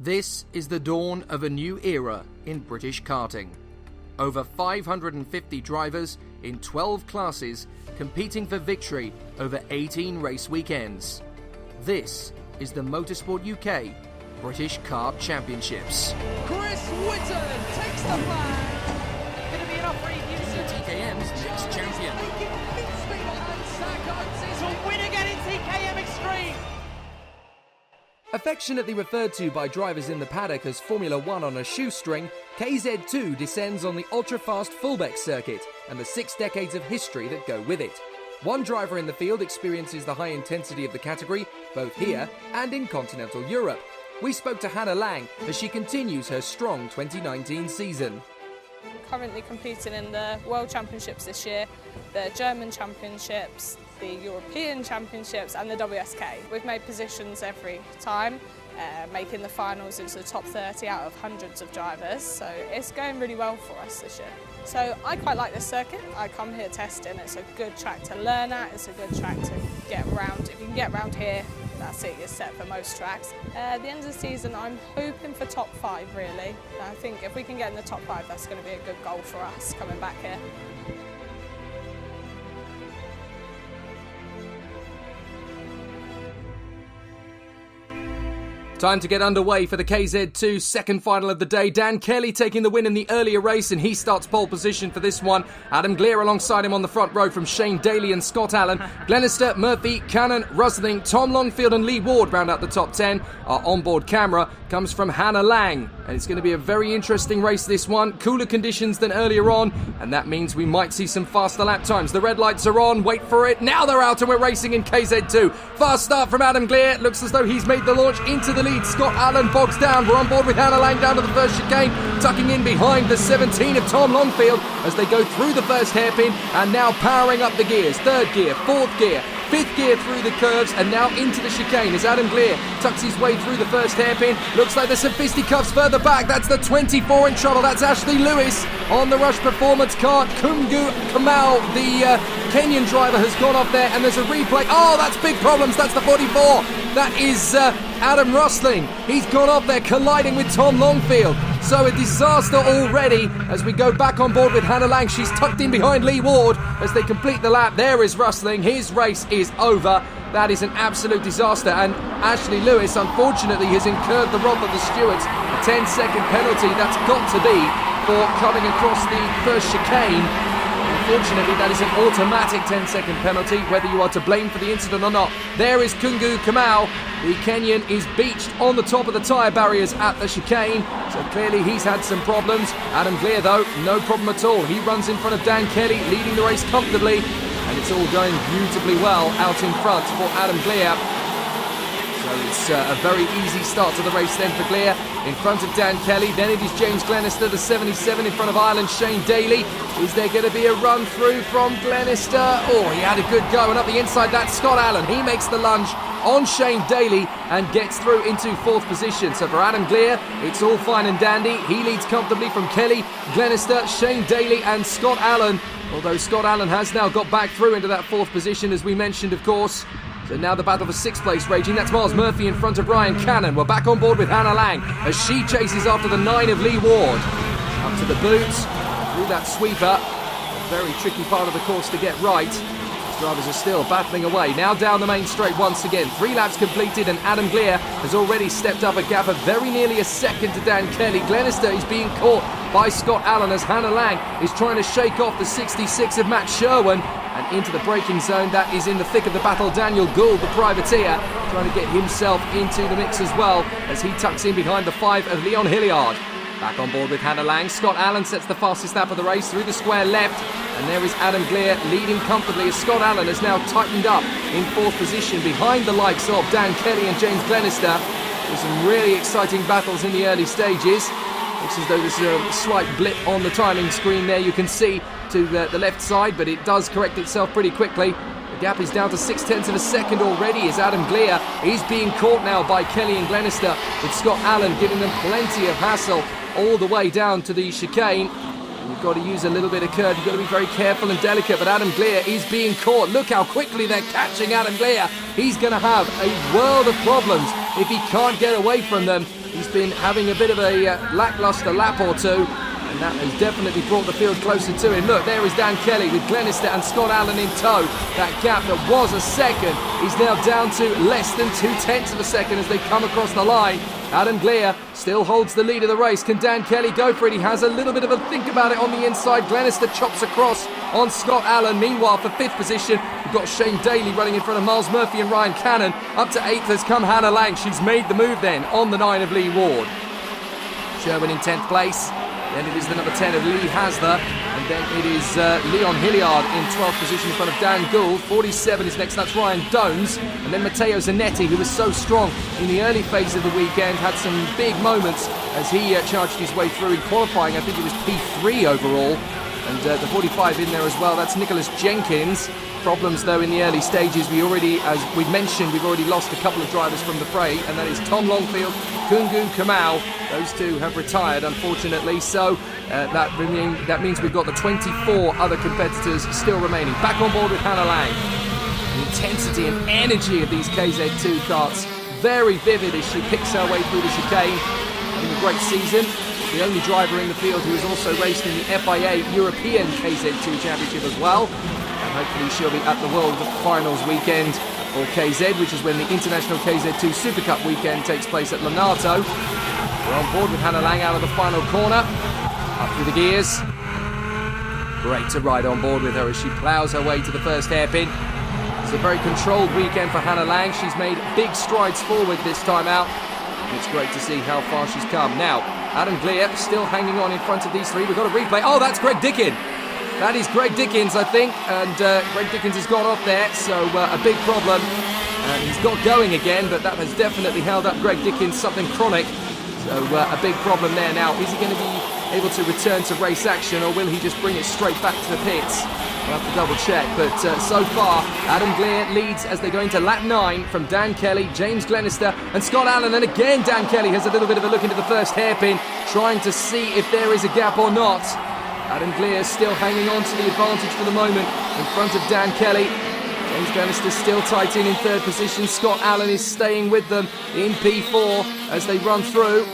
This is the dawn of a new era in British karting. Over 550 drivers in 12 classes competing for victory over 18 race weekends. This is the Motorsport UK British Kart Championships. Chris Whitton takes the flag. Going to be enough for TKM's next champion. to win again in TKM Extreme. Affectionately referred to by drivers in the paddock as Formula One on a shoestring, KZ2 descends on the ultra-fast Fulbeck circuit and the 6 decades of history that go with it. One driver in the field experiences the high intensity of the category, both here and in continental Europe. We spoke to Hannah Lang as she continues her strong 2019 season. Currently competing in the World Championships this year, the German Championships, the European Championships and the WSK. We've made positions every time, making the finals into the top 30 out of hundreds of drivers, so it's going really well for us this year. So I quite like this circuit. I come here testing. It's a good track to learn at, it's a good track to get around. If you can get around here, that's it, you're set for most tracks. At the end of the season, I'm hoping for top 5 really. I think if we can get in the top 5, that's going to be a good goal for us coming back here. Time to get underway for the KZ2 second final of the day. Dan Kelly taking the win in the earlier race, and he starts pole position for this one. Adam Glear alongside him on the front row from Shane Daly and Scott Allen. Glenister, Murphy, Cannon, Rusling, Tom Longfield and Lee Ward round out the top 10. Our onboard camera comes from Hannah Lang, and it's going to be a very interesting race this one. Cooler conditions than earlier on, and that means we might see some faster lap times. The red lights are on, wait for it, now they're out and we're racing in KZ2. Fast start from Adam Glear, looks as though he's made the launch into the lead. Scott Allen bogs down. We're on board with Hannah Lang down to the first chicane, tucking in behind the 17 of Tom Longfield as they go through the first hairpin and now powering up the gears. Third gear, fourth gear, fifth gear through the curves and now into the chicane as Adam Glear tucks his way through the first hairpin. Looks like there's some fisticuffs further back. That's the 24 in trouble. That's Ashley Lewis on the Rush Performance kart. Kungu Kamau, the Kenyan driver, has gone off there and there's a replay. Oh, that's big problems. That's the 44. That is Adam Rusling. He's gone off there colliding with Tom Longfield. So a disaster already as we go back on board with Hannah Lang. She's tucked in behind Lee Ward as they complete the lap. There is Rusling. His race is over. That is an absolute disaster. And Ashley Lewis, unfortunately, has incurred the wrath of the stewards. A 10-second penalty that's got to be for coming across the first chicane. Unfortunately, that is an automatic 10-second penalty, whether you are to blame for the incident or not. There is Kungu Kamau. The Kenyan is beached on the top of the tyre barriers at the chicane, so clearly he's had some problems. Adam Glear, though, no problem at all. He runs in front of Dan Kelly, leading the race comfortably, and it's all going beautifully well out in front for Adam Glear. So it's a very easy start to the race then for Glear. In front of Dan Kelly, then it is James Glenister, the 77 in front of Ireland, Shane Daly. Is there going to be a run through from Glenister? Oh, he had a good go, and up the inside, that's Scott Allen. He makes the lunge on Shane Daly and gets through into fourth position. So for Adam Glear, it's all fine and dandy. He leads comfortably from Kelly, Glenister, Shane Daly and Scott Allen. Although Scott Allen has now got back through into that fourth position, as we mentioned, of course. So now the battle for sixth place raging. That's Miles Murphy in front of Ryan Cannon. We're back on board with Hannah Lang as she chases after the 9 of Lee Ward. Up to the boots, through that sweeper. A very tricky part of the course to get right. These drivers are still battling away. Now down the main straight once again. 3 laps completed and Adam Glear has already stepped up a gap of very nearly a second to Dan Kelly. Glenister is being caught by Scott Allen as Hannah Lang is trying to shake off the 66 of Matt Sherwin. And into the braking zone, that is in the thick of the battle. Daniel Gould, the privateer, trying to get himself into the mix as well as he tucks in behind the 5 of Leon Hilliard. Back on board with Hannah Lang. Scott Allen sets the fastest lap of the race through the square left. And there is Adam Glear leading comfortably as Scott Allen has now tightened up in fourth position behind the likes of Dan Kelly and James Glenister. There's some really exciting battles in the early stages. Looks as though there's a slight blip on the timing screen there, you can see to the left side, but it does correct itself pretty quickly. The gap is down to 0.6 of a second already as Adam Glear is being caught now by Kelly and Glenister, with Scott Allen giving them plenty of hassle all the way down to the chicane. And you've got to use a little bit of curve, you've got to be very careful and delicate, but Adam Glear is being caught. Look how quickly they're catching Adam Glear. He's going to have a world of problems if he can't get away from them. He's been having a bit of a lacklustre lap or two, and that has definitely brought the field closer to him. Look, there is Dan Kelly with Glenister and Scott Allen in tow. That gap that was a second is now down to less than 0.2 of a second as they come across the line. Adam Glier still holds the lead of the race. Can Dan Kelly go for it? He has a little bit of a think about it on the inside. Glenister chops across on Scott Allen. Meanwhile, for 5th position, we've got Shane Daly running in front of Miles Murphy and Ryan Cannon. Up to 8th has come Hannah Lang. She's made the move then on the 9 of Lee Ward. Sherwin in 10th place. Then it is the number 10 of Lee Hasler. And then it is Leon Hilliard in 12th position in front of Dan Gould. 47 is next, that's Ryan Dones. And then Matteo Zanetti, who was so strong in the early phase of the weekend, had some big moments as he charged his way through in qualifying. I think it was P3 overall. And the 45 in there as well, that's Nicholas Jenkins. Problems though in the early stages. We already, as we mentioned, we've already lost a couple of drivers from the fray, and that is Tom Longfield, Kungu Kamau. Those two have retired, unfortunately, so that means we've got the 24 other competitors still remaining. Back on board with Hannah Lang. The intensity and energy of these KZ2 karts, very vivid as she picks her way through the chicane. Having a great season. The only driver in the field who has also raced in the FIA European KZ2 Championship as well. And hopefully she'll be at the World Finals weekend for KZ, which is when the International KZ2 Super Cup weekend takes place at Lonato. We're on board with Hannah Lang out of the final corner. Up through the gears. Great to ride on board with her as she ploughs her way to the first hairpin. It's a very controlled weekend for Hannah Lang. She's made big strides forward this time out. It's great to see how far she's come. Now, Adam Glier still hanging on in front of these three. We've got a replay. Oh, that's Greg Dickin. That is Greg Dickens, I think. And Greg Dickens has gone off there, so a big problem. He's got going again, but that has definitely held up Greg Dickens, something chronic. So a big problem there. Now, is he going to be able to return to race action, or will he just bring it straight back to the pits? We'll have to double check, but so far Adam Glier leads as they go into lap 9 from Dan Kelly, James Glenister and Scott Allen, and again Dan Kelly has a little bit of a look into the first hairpin, trying to see if there is a gap or not. Adam Glier still hanging on to the advantage for the moment in front of Dan Kelly. James Glenister still tight in 3rd position. Scott Allen is staying with them in P4 as they run through.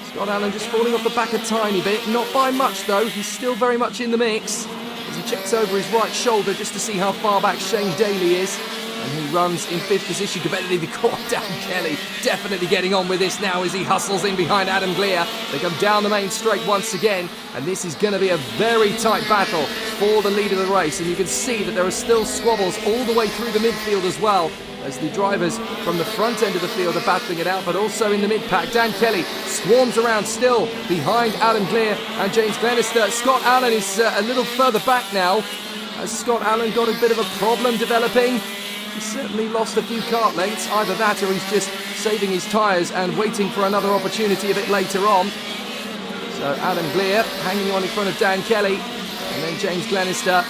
Scott Allen just falling off the back a tiny bit, not by much though, he's still very much in the mix. As he checks over his right shoulder just to see how far back Shane Daly is. And he runs in 5th position, competitively caught. Dan Kelly definitely getting on with this now as he hustles in behind Adam Glier. They come down the main straight once again, and this is going to be a very tight battle for the lead of the race. And you can see that there are still squabbles all the way through the midfield as well, as the drivers from the front end of the field are battling it out, but also in the mid-pack. Dan Kelly swarms around still behind Adam Glier and James Glenister. Scott Allen is a little further back now. Has Scott Allen got a bit of a problem developing? He's certainly lost a few kart lengths. Either that or he's just saving his tyres and waiting for another opportunity a bit later on. So Adam Glier hanging on in front of Dan Kelly, and then James Glenister.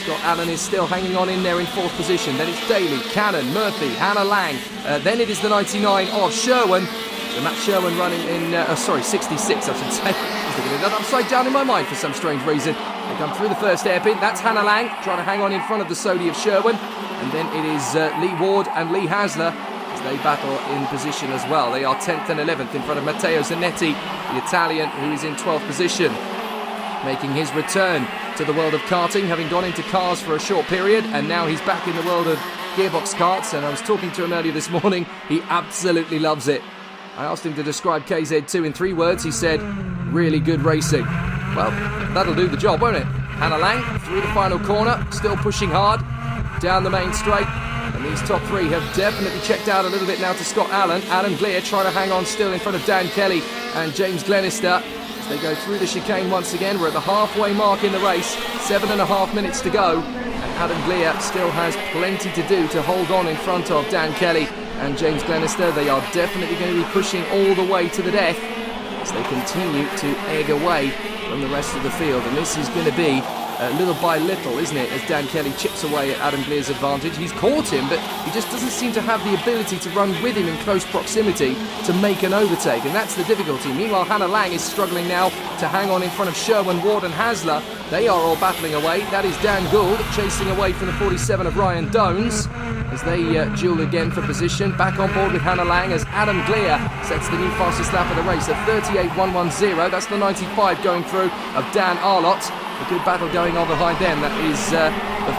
Scott Allen is still hanging on in there in 4th position. Then it's Daly, Cannon, Murphy, Hannah Lang. Then it is the 99 of Sherwin. So Matt Sherwin running in, 66 I should say. I was looking at that upside down in my mind for some strange reason. They come through the first hairpin. That's Hannah Lang trying to hang on in front of the Sodi of Sherwin. And then it is Lee Ward and Lee Hasler as they battle in position as well. They are 10th and 11th in front of Matteo Zanetti, the Italian, who is in 12th position. Making his return to the world of karting, having gone into cars for a short period, and now he's back in the world of gearbox karts. And I was talking to him earlier this morning. He absolutely loves it. I asked him to describe KZ2 in 3 words. He said, really good racing. Well, that'll do the job, won't it? Hannah Lang through the final corner, still pushing hard down the main straight. And these top 3 have definitely checked out a little bit now to Scott Allen. Adam Glier trying to hang on still in front of Dan Kelly and James Glenister. They go through the chicane once again. We're at the halfway mark in the race, 7.5 minutes to go, and Adam Glier still has plenty to do to hold on in front of Dan Kelly and James Glenister. They are definitely going to be pushing all the way to the death as they continue to egg away from the rest of the field, and this is going to be little by little, isn't it, as Dan Kelly chips away at Adam Gleer's advantage. He's caught him, but he just doesn't seem to have the ability to run with him in close proximity to make an overtake, and that's the difficulty. Meanwhile, Hannah Lang is struggling now to hang on in front of Sherwin, Ward and Hasler. They are all battling away. That is Dan Gould chasing away from the 47 of Ryan Dones as they duel again for position. Back on board with Hannah Lang as Adam Gleer sets the new fastest lap of the race at 38.110. That's the 95 going through of Dan Arlott. A good battle going on behind them. That is the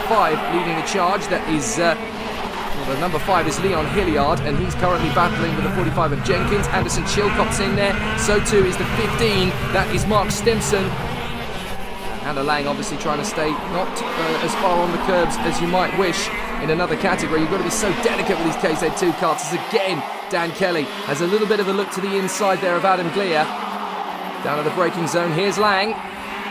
5 leading the charge. That is the number 5 is Leon Hilliard, and he's currently battling with the 45 of Jenkins. Anderson Chilcott's in there. So too is the 15. That is Mark Stimson. Hannah Lang obviously trying to stay not as far on the curbs as you might wish in another category. You've got to be so delicate with these KZ2 karts. As again, Dan Kelly has a little bit of a look to the inside there of Adam Gleer. Down at the braking zone, here's Lang,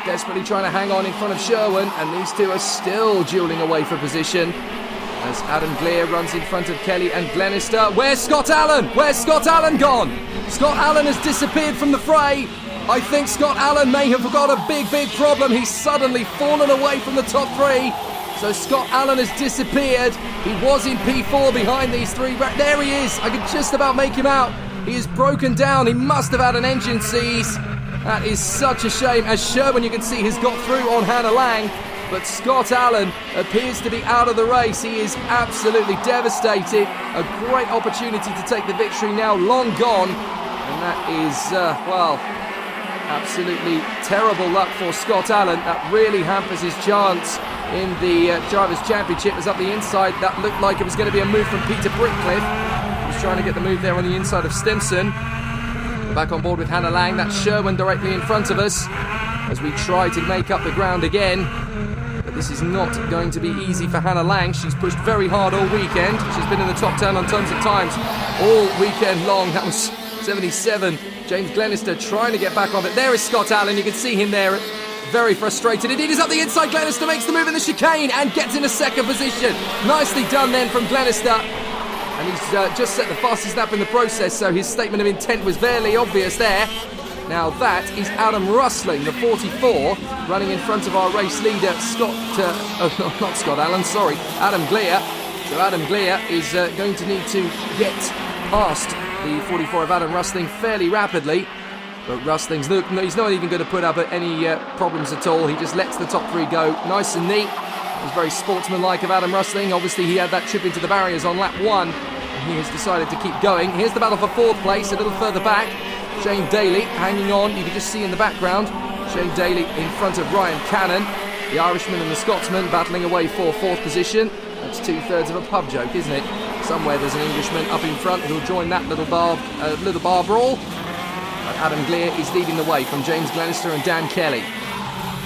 desperately trying to hang on in front of Sherwin, and these two are still dueling away for position as Adam Gleer runs in front of Kelly and Glenister. Where's Scott Allen? Where's Scott Allen gone? Scott Allen has disappeared from the fray. I think Scott Allen may have got a big problem. He's suddenly fallen away from the top 3. So Scott Allen has disappeared. He was in P4 behind these 3. There he is. I could just about make him out. He is broken down. He must have had an engine seize. That is such a shame. As Sherwin, you can see, has got through on Hannah Lang. But Scott Allen appears to be out of the race. He is absolutely devastated. A great opportunity to take the victory now long gone. And that is, well, absolutely terrible luck for Scott Allen. That really hampers his chance in the Drivers' Championship. As up the inside, that looked like it was going to be a move from Peter Brickcliffe. He was trying to get the move there on the inside of Stimson. We're back on board with Hannah Lang. That's Sherwin directly in front of us as we try to make up the ground again. But this is not going to be easy for Hannah Lang. She's pushed very hard all weekend. She's been in the top 10 on tons of times all weekend long. That was 77. James Glenister trying to get back on it. There is Scott Allen. You can see him there, very frustrated. Indeed, he's up the inside. Glenister makes the move in the chicane and gets in a second position. Nicely done then from Glenister. And he's just set the fastest lap in the process, so his statement of intent was fairly obvious there. Now that is Adam Rustling, the 44, running in front of our race leader, not Scott Allen, sorry, Adam Gleer. So Adam Gleer is going to need to get past the 44 of Adam Rustling fairly rapidly. But Rustling's he's not even going to put up any problems at all. He just lets the top 3 go nice and neat. It was very sportsmanlike of Adam Rustling. Obviously he had that trip into the barriers on lap 1. And he has decided to keep going. Here's the battle for 4th place, a little further back. Shane Daly hanging on, you can just see in the background. Shane Daly in front of Ryan Cannon. The Irishman and the Scotsman battling away for 4th position. That's 2/3 of a pub joke, isn't it? Somewhere there's an Englishman up in front who'll join that little bar brawl. But Adam Gleer is leading the way from James Glenister and Dan Kelly.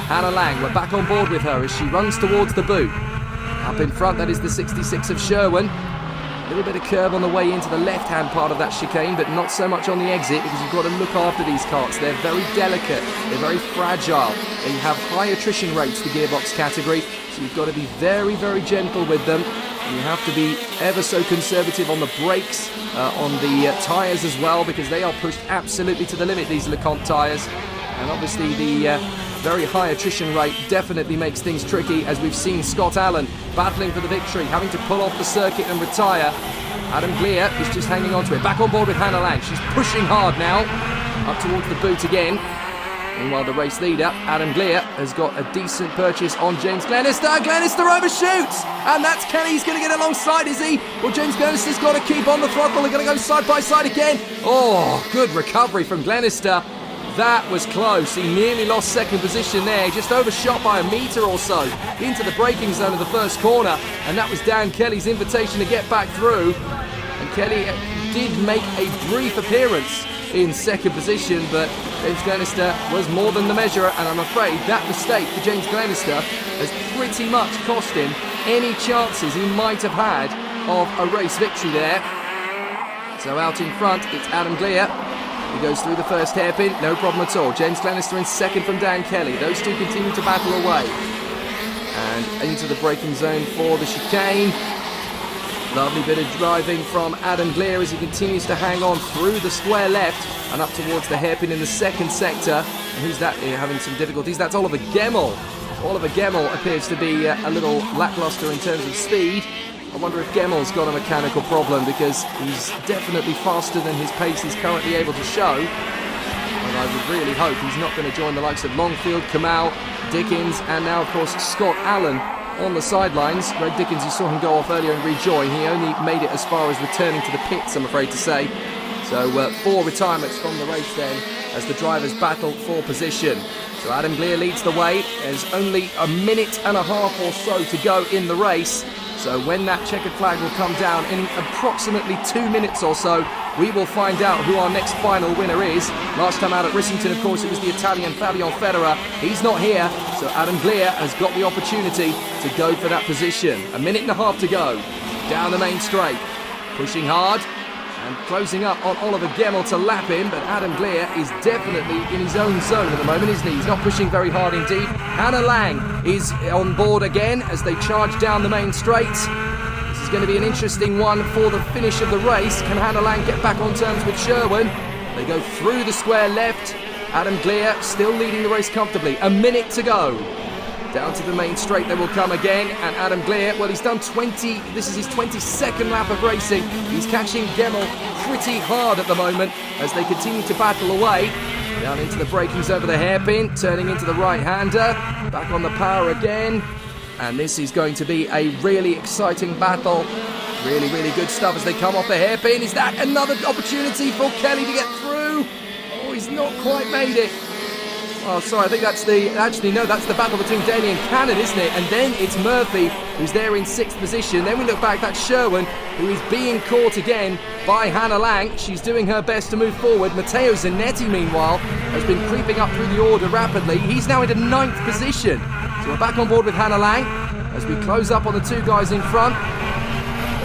Hannah Lang, we're back on board with her as she runs towards the boot. Up in front, that is the 66 of Sherwin. A little bit of curve on the way into the left-hand part of that chicane, but not so much on the exit, because you've got to look after these karts. They're very delicate, they're very fragile. They have high attrition rates, the gearbox category, so you've got to be very, very gentle with them. And you have to be ever so conservative on the brakes, on the tyres as well, because they are pushed absolutely to the limit, these LeConte tyres. And obviously the very high attrition rate definitely makes things tricky, as we've seen Scott Allen battling for the victory, having to pull off the circuit and retire. Adam Gleer is just hanging on to it. Back on board with Hannah Lang. She's pushing hard now, up towards the boot again. Meanwhile, the race leader, Adam Gleer, has got a decent purchase on James Glenister. Glenister overshoots! And that's Kelly. He's going to get alongside, is he? Well, James Glenister's got to keep on the throttle. They're going to go side by side again. Oh, good recovery from Glenister. That was close. He nearly lost second position there. He just overshot by a metre or so into the braking zone of the first corner. And that was Dan Kelly's invitation to get back through. And Kelly did make a brief appearance in second position, but James Glenister was more than the measure, and I'm afraid that mistake for James Glenister has pretty much cost him any chances he might have had of a race victory there. So out in front, it's Adam Gleer. He goes through the first hairpin, no problem at all. James Glenister in second from Dan Kelly. Those two continue to battle away. And into the braking zone for the chicane. Lovely bit of driving from Adam Gleer as he continues to hang on through the square left and up towards the hairpin in the second sector. And who's that here having some difficulties? That's Oliver Gemmell Oliver Gemmell appears to be a little lackluster in terms of speed. I wonder if Gemmell's got a mechanical problem, because he's definitely faster than his pace he's currently able to show. And I would really hope he's not going to join the likes of Longfield, Kamau, Dickens, and now, of course, Scott Allen on the sidelines. Greg Dickens, you saw him go off earlier and rejoin. He only made it as far as returning to the pits, I'm afraid to say. So 4 retirements from the race then, as the drivers battle for position. So Adam Glier leads the way. There's only a minute and a half or so to go in the race. So when that checkered flag will come down in approximately 2 minutes or so, we will find out who our next final winner is. Last time out at Rissington, of course, it was the Italian Fabian Federer. He's not here, so Adam Glier has got the opportunity to go for that position. A minute and a half to go. Down the main straight. Pushing hard and closing up on Oliver Gemmell to lap him, but Adam Glier is definitely in his own zone at the moment, isn't he? He's not pushing very hard indeed. Hannah Lang is on board again as they charge down the main straight. This is going to be an interesting one for the finish of the race. Can Hannah Lang get back on terms with Sherwin? They go through the square left. Adam Glier still leading the race comfortably. A minute to go. Down to the main straight they will come again, and Adam Glier, well, he's done 20, this is his 22nd lap of racing. He's catching Gemmell pretty hard at the moment as they continue to battle away. Down into the breakings over the hairpin, turning into the right-hander, back on the power again. And this is going to be a really exciting battle. Really, really good stuff as they come off the hairpin. Is that another opportunity for Kelly to get through? Oh, he's not quite made it. Oh, sorry, I think that's that's the battle between Daly and Cannon, isn't it? And then it's Murphy, who's there in 6th position. Then we look back, that's Sherwin, who is being caught again by Hannah Lang. She's doing her best to move forward. Matteo Zanetti, meanwhile, has been creeping up through the order rapidly. He's now into 9th position. So we're back on board with Hannah Lang as we close up on the 2 guys in front.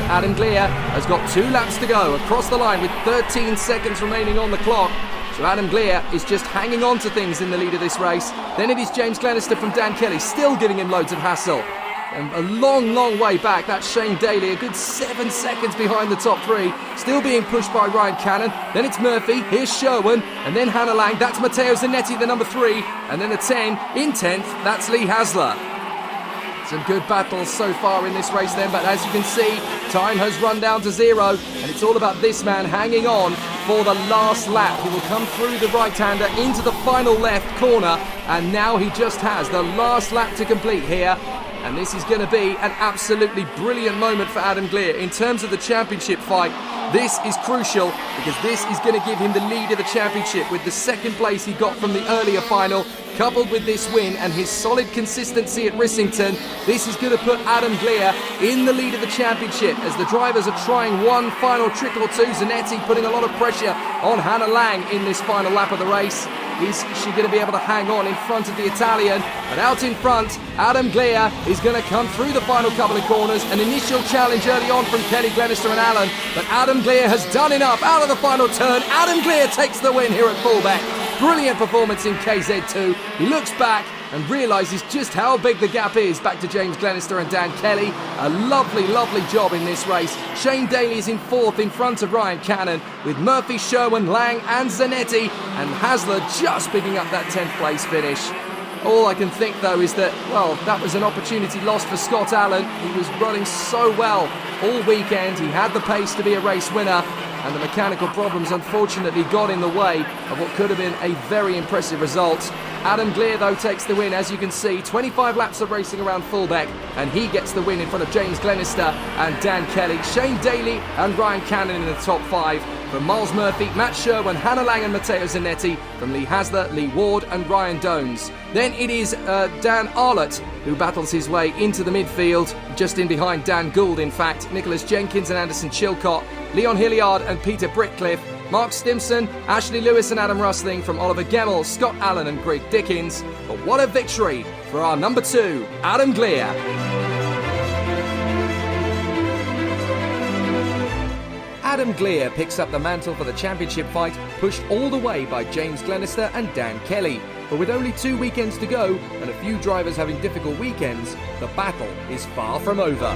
Adam Glier has got 2 laps to go across the line with 13 seconds remaining on the clock. So Adam Glier is just hanging on to things in the lead of this race. Then it is James Glenister from Dan Kelly, still giving him loads of hassle. And a long, long way back, that's Shane Daly, a good 7 seconds behind the top 3, still being pushed by Ryan Cannon. Then it's Murphy, here's Sherwin, and then Hannah Lang, that's Matteo Zanetti, the number 3, and then the 10, in 10th, that's Lee Hasler. Some good battles so far in this race then, but as you can see, time has run down to 0, and it's all about this man hanging on for the last lap. He will come through the right-hander into the final left corner, and now he just has the last lap to complete here. And this is going to be an absolutely brilliant moment for Adam Glier. In terms of the championship fight, this is crucial because this is going to give him the lead of the championship with the 2nd place he got from the earlier final. Coupled with this win and his solid consistency at Rissington, this is going to put Adam Glier in the lead of the championship as the drivers are trying one final trick or two. Zanetti putting a lot of pressure on Hannah Lang in this final lap of the race. Is she going to be able to hang on in front of the Italian? But out in front, Adam Glier is going to come through the final couple of corners. An initial challenge early on from Kelly, Glenister and Allen. But Adam Glier has done enough out of the final turn. Adam Glier takes the win here at Fulbeck. Brilliant performance in KZ2. He looks back and realises just how big the gap is back to James Glenister and Dan Kelly. A lovely, lovely job in this race. Shane Daly is in 4th in front of Ryan Cannon, with Murphy, Sherwin, Lang and Zanetti, and Hasler just picking up that 10th place finish. All I can think though is that, well, that was an opportunity lost for Scott Allen. He was running so well all weekend. He had the pace to be a race winner, and the mechanical problems unfortunately got in the way of what could have been a very impressive result. Adam Glier though takes the win, as you can see, 25 laps of racing around Fulbeck, and he gets the win in front of James Glenister and Dan Kelly. Shane Daly and Ryan Cannon in the top 5. From Miles Murphy, Matt Sherwin, Hannah Lang and Matteo Zanetti. From Lee Hasler, Lee Ward and Ryan Dones. Then it is Dan Arlott who battles his way into the midfield, just in behind Dan Gould in fact. Nicholas Jenkins and Anderson Chilcott, Leon Hilliard and Peter Britcliffe, Mark Stimson, Ashley Lewis and Adam Rustling. From Oliver Gemmell, Scott Allen and Greg Dickens. But what a victory for our number 2, Adam Glier. Adam Glier picks up the mantle for the championship fight, pushed all the way by James Glenister and Dan Kelly. But with only 2 weekends to go and a few drivers having difficult weekends, the battle is far from over.